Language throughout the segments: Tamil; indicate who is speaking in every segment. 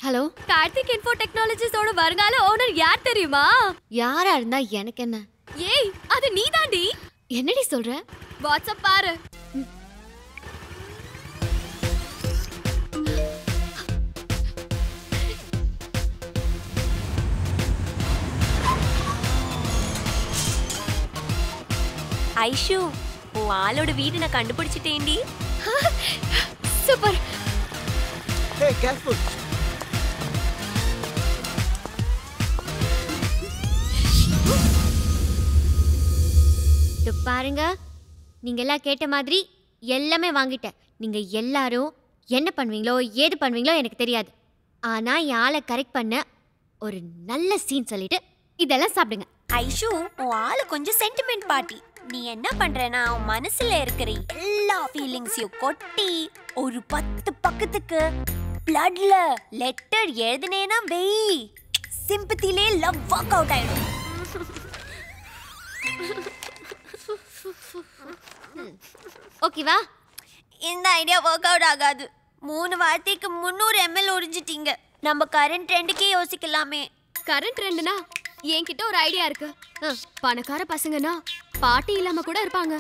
Speaker 1: ஹலோ,
Speaker 2: கார்த்திக் இன்ஃபோ டெக்னாலஜிஸோட வருங்கால ஓனர் யார் தெரியுமா?
Speaker 1: யாரா இருந்தா எனக்கு என்ன?
Speaker 2: ஏய், அது நீதாண்டி.
Speaker 1: என்னடி சொல்ற?
Speaker 2: வாட்ஸ்அப் பாரு. ஐஷு, உன் ஆளோட வீடு நான் கண்டுபிடிச்சிட்டேன்டி.
Speaker 1: சூப்பர்.
Speaker 3: Hey, careful.
Speaker 1: பாருங்க, நீங்க எல்லாம் கேட்ட மாதிரி எல்லாமே வாங்கிட்டேன். நீங்க எல்லாரும் என்ன பண்ணுவீங்களோ ஏது பண்ணுவீங்களோ எனக்கு தெரியாது. ஆனா என் ஆளை கரெக்ட் பண்ண ஒரு நல்ல சீன் சொல்லிட்டு இதெல்லாம் சாப்பிடுங்க.
Speaker 2: ஐஷு, உன் ஆளு கொஞ்சம் சென்டிமெண்ட் பார்ட்டி. நீ என்ன பண்றேன்னா உன் மனசுல இருக்கிற எல்லா ஃபீலிங்ஸையும் கொட்டி ஒரு 10 பக்கத்துக்கு பிளட்ல லெட்டர் எழுதுனேனா வெய் சிம்பத்திலே லவ் வாக் அவுட் ஆயிடும்.
Speaker 1: ஓகேவா?
Speaker 2: இந்த ஐடியா ஒர்க் அவுட் ஆகாது. 3 வார்த்தைக்கு 300 ml உறிஞ்சிட்டீங்க. நம்ம கரண்ட் ட்ரெண்டுக்கே யோசிக்கலாமே.
Speaker 4: கரண்ட் ட்ரெண்ட்னா என்கிட்ட ஒரு ஐடியா இருக்கு. பணக்கார பசங்கன்னா பார்ட்டி இல்லாம கூட இருப்பாங்க,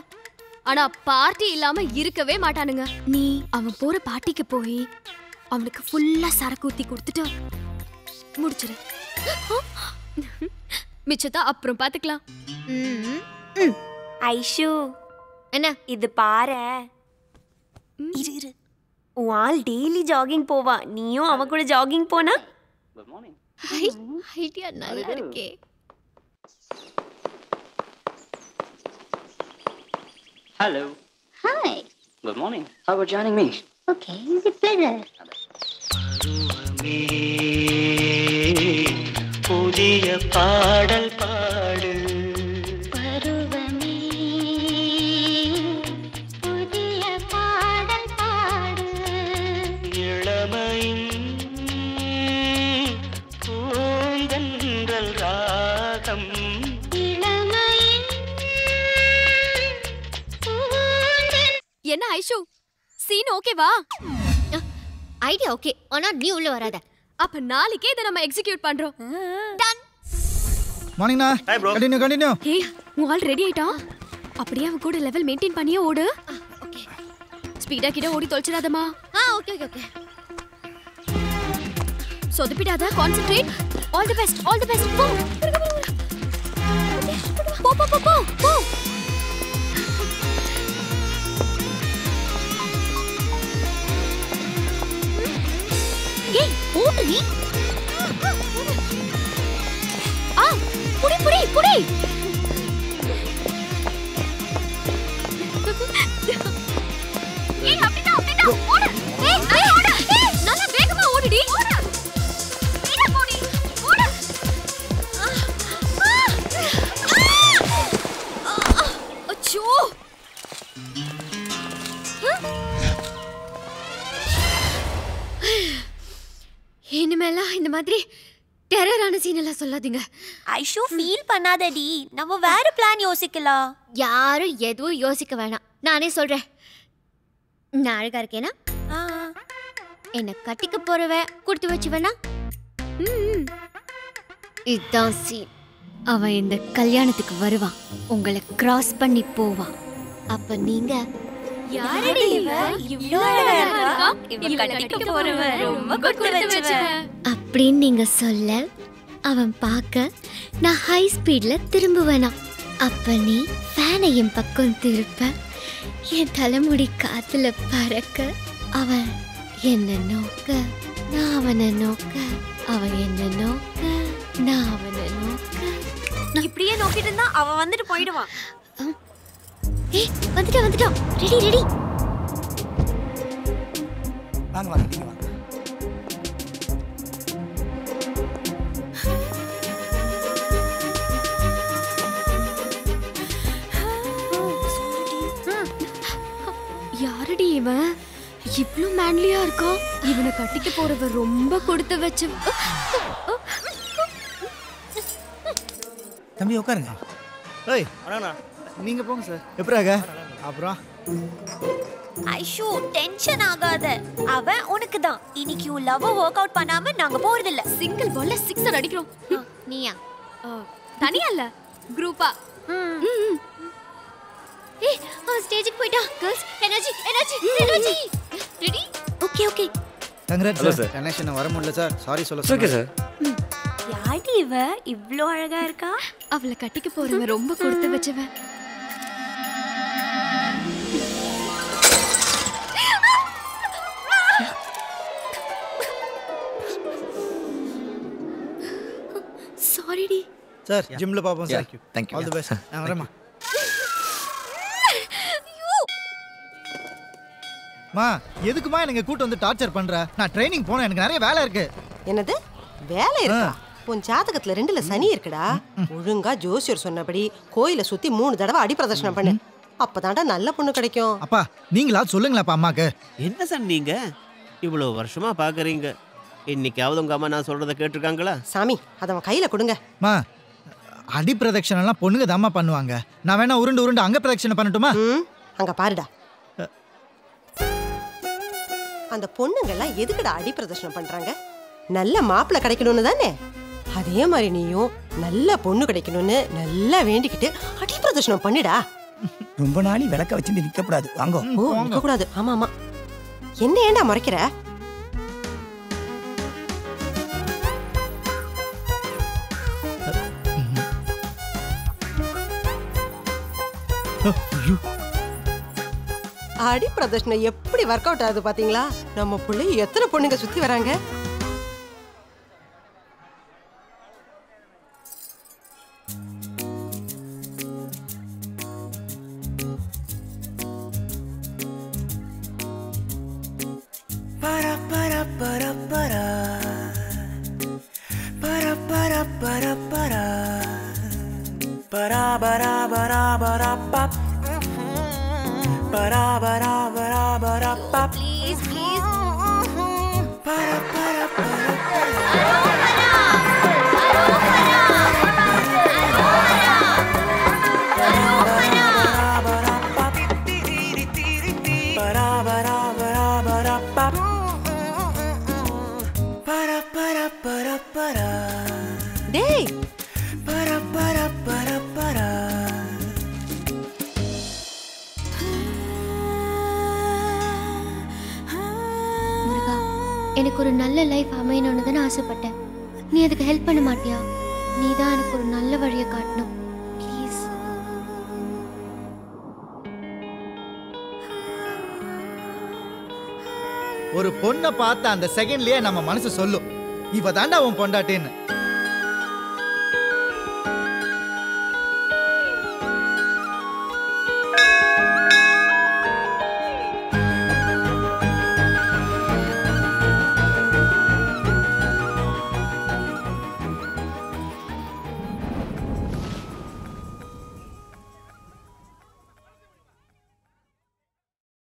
Speaker 4: ஆனா பார்ட்டி இல்லாம இருக்கவே மாட்டானுங்க. நீ அவன் போற பார்ட்டிக்கு போய் அவனுக்கு ஃபுல்லா சரக்கு ஊத்தி கொடுத்துட்டு முடிச்சிரு. மிச்சத்தை அப்புறம் பாத்துக்கலாம்.
Speaker 2: ஐஷு,
Speaker 1: என்ன
Speaker 2: இது பாரு. இரு உன் ஆள் டெய்லி ஜாகிங் போவா, நீயும் அவ கூட ஜாகிங் போனா?
Speaker 1: ஐடியா நல்லா இருக்கே.
Speaker 5: Hello.
Speaker 6: Hi.
Speaker 5: Good morning. How about joining me?
Speaker 6: Okay, it's a pleasure.
Speaker 5: புதிய பாடல் பாடு.
Speaker 6: பருவமே புதிய பாடல் பாடு.
Speaker 5: இளமையின் பூந்தென்றல் ராகம்.
Speaker 6: இளமையின் பூந்தென்றல்.
Speaker 4: என்ன ஐஷு, சீன் ஓகேவா?
Speaker 1: ஐடியா ஓகே, ஆனா நீ உள்ள வராத.
Speaker 4: அப்ப நாளைக்கே இதை நம்ம எக்ஸிக்யூட் பண்றோம். டன்.
Speaker 3: மார்னிங்ண்ணா.
Speaker 5: Hi bro.
Speaker 3: கண்டினியூ.
Speaker 4: ஏய், உன் ஆள் ரெடி ஆயிட்டான். அப்படியே அவன் கூட லெவல் மெயின்டைன் பண்ணியே ஓடு.
Speaker 1: ஓகே.
Speaker 4: ஸ்பீடா கிட்ட ஓடி தொலைச்சிடாதமா.
Speaker 1: Okay okay okay.
Speaker 4: சொதப்பிடாத, concentrate. All the best, all the best. போ போ போ போ போ போ.
Speaker 1: ஏய், ஓடு நீ.
Speaker 4: புடி புடி புடி. ஏய், அப்படிதான் ஓடு. ஏய் ஓடு. ஏய், நல்லா வேகமா ஓடுடி. ஓடு. ஸ்பீடா போடி. ஓடு. அச்சோ.
Speaker 1: இனிமேலாம் இந்த மாதிரி டெரரான சீன் எல்லாம் சொல்லாதீங்க.
Speaker 2: ஐஷு, ஃபீல் பண்ணாதடி. நம்ம வேற பிளான் யோசிக்கலாம்.
Speaker 1: யாரும் எதுவும் யோசிக்க வேணாம், நானே சொல்றேன். நான் அழகா இருக்கேனா? என்ன கட்டிக்க போறவ கொடுத்து வச்சு வேணா? இதுதான் சீன். அவன் இந்த கல்யாணத்துக்கு வருவான், உங்களை கிராஸ் பண்ணி போவான். அப்ப நீங்க
Speaker 2: யாரடி இவ? இவ்ளோ அழகா இருக்கா? இவ கட்டிக்க போறவ ரொம்ப கொடுத்து வச்சவ.
Speaker 1: அப்படின்னு நீங்க சொல்ல அவன் பார்க்க நான் ஹை ஸ்பீட்ல திரும்புவேனா. அப்ப நீ ஃபேனை என் பக்கம் திருப்ப, என் தலைமுடி காத்துல பறக்க, அவன் என்ன நோக்க, நான் அவனை நோக்க, அவன் என்ன நோக்க, நான் அவனை நோக்க.
Speaker 2: இப்படியே நோக்கிட்டு இருந்தா அவன் வந்துட்டு போயிடுவான்.
Speaker 1: ஏய், வந்துட்டோம். ரெடி.
Speaker 3: வாங்க நீங்க வாங்க.
Speaker 4: யாரடி இவன்? இவ்ளோ மேன்லியா இருக்கான். இவனை கட்டிக்க போறவ ரொம்ப கொடுத்து வச்சு.
Speaker 3: தம்பி உட்காருங்க. ஏய்
Speaker 5: அண்ணா
Speaker 3: நீங்க போங்க சார். எப்படிங்க? அப்புறம்
Speaker 2: ஐஷு டென்ஷன் ஆகாத. அவன் உனக்கு தான். இன்னைக்கு உன் லவ் வொர்க் அவுட் பண்ணாம நாங்க போறது இல்ல.
Speaker 4: சிங்கிள் பால்ல 6 அடிக்கிறோம்.
Speaker 2: நீயா?
Speaker 4: தனியா இல்ல, குரூப்பா.
Speaker 1: ஏய் ஸ்டேஜுக்கு போய்டா. Girls energy energy energy. Ready? Okay okay.
Speaker 3: Congrats sir. Connection வர முடியல சார். சாரி சொல்ல.
Speaker 5: Okay sir.
Speaker 2: யாடி இவ இவ்ளோ அழகா இருக்கா?
Speaker 4: அவளை கட்டிக்க போறவங்க ரொம்ப கொடுத்து வச்சவ.
Speaker 1: Sorry D.
Speaker 3: சார் ஜிம்ல பாப்போம் sir.
Speaker 7: Thank you.
Speaker 3: All the best. நான் வரேம்மா. மா எதுக்குமா எனக்கு கூட்டு வந்து டார்ச்சர் பண்ற? நான் ட்ரைனிங் போறேன். எனக்கு நிறைய வேலை இருக்கு.
Speaker 8: என்னது வேலை இருக்கா? உன் ஜாதகத்துல 2ல சனி இருக்குடா. ஒழுங்கா ஜோசியர் சொன்னபடி கோயிலை சுத்தி 3 தடவை அடி பிரதர்ஷனம் பண்ணு. அப்பதான்டா நல்ல பொண்ணு கிடைக்கும்.
Speaker 3: அப்பா நீங்களா சொல்லுங்களேப்பா அம்மாக்கு.
Speaker 9: என்ன சார் நீங்க இவ்வளோ வருஷமா பாக்குறீங்க, இன்னைக்காவது உங்க அம்மா நான் சொல்றத கேட்டிருக்காங்களா?
Speaker 8: சாமி அதை அவன் கையில கொடுங்க.
Speaker 3: மா அடி பிரதட்சணம் எல்லாம் பொண்ணுங்க தாம்மா பண்ணுவாங்க. நான் வேணா உருண்டு உருண்டு அங்க பிரதட்சணம் பண்ணட்டுமா?
Speaker 8: அங்க பாருடா. அந்த பொண்ணுங்கெல்லாம் எதுக்குடா அடி பிரதர்ஷனம் பண்றாங்க? நல்ல மாப்பிள்ளை கிடைக்கணும்னு தானே. அதே மாதிரி நீயும் நல்ல பொண்ணு கிடைக்கணும்னு நல்லா வேண்டிக்கிட்டு அடி பிரதர்ஷனம் பண்ணிடா.
Speaker 7: ரொம்ப நாளி விளக்க வச்சுட்டு நிக்க கூடாது. வாங்க.
Speaker 8: ஓ நிக்க கூடாது. ஆமா ஆமா. என்ன ஏண்டா மறைக்கிற? அடி பிரதர்ஷனம் எப்படி ஒர்க் அவுட் ஆகுது பாத்தீங்களா? நம்ம பிள்ளைய எத்தனை பொண்ணுங்க சுத்தி வராங்க.
Speaker 2: Please please.
Speaker 8: டேய்
Speaker 1: முருகா, எனக்கு ஒரு நல்ல லைஃப் அமையணும்னு தான் ஆசைப்பட்டேன். நீ அதுக்கு ஹெல்ப் பண்ண மாட்டியா? நீ தான் எனக்கு ஒரு நல்ல வழியை காட்டணும் ப்ளீஸ்.
Speaker 3: ஒரு பொண்ணை பார்த்த அந்த செகண்ட்லயே நம்ம மனசு சொல்லும், இவ தாண்டா உன் பொண்டாட்டின்னு.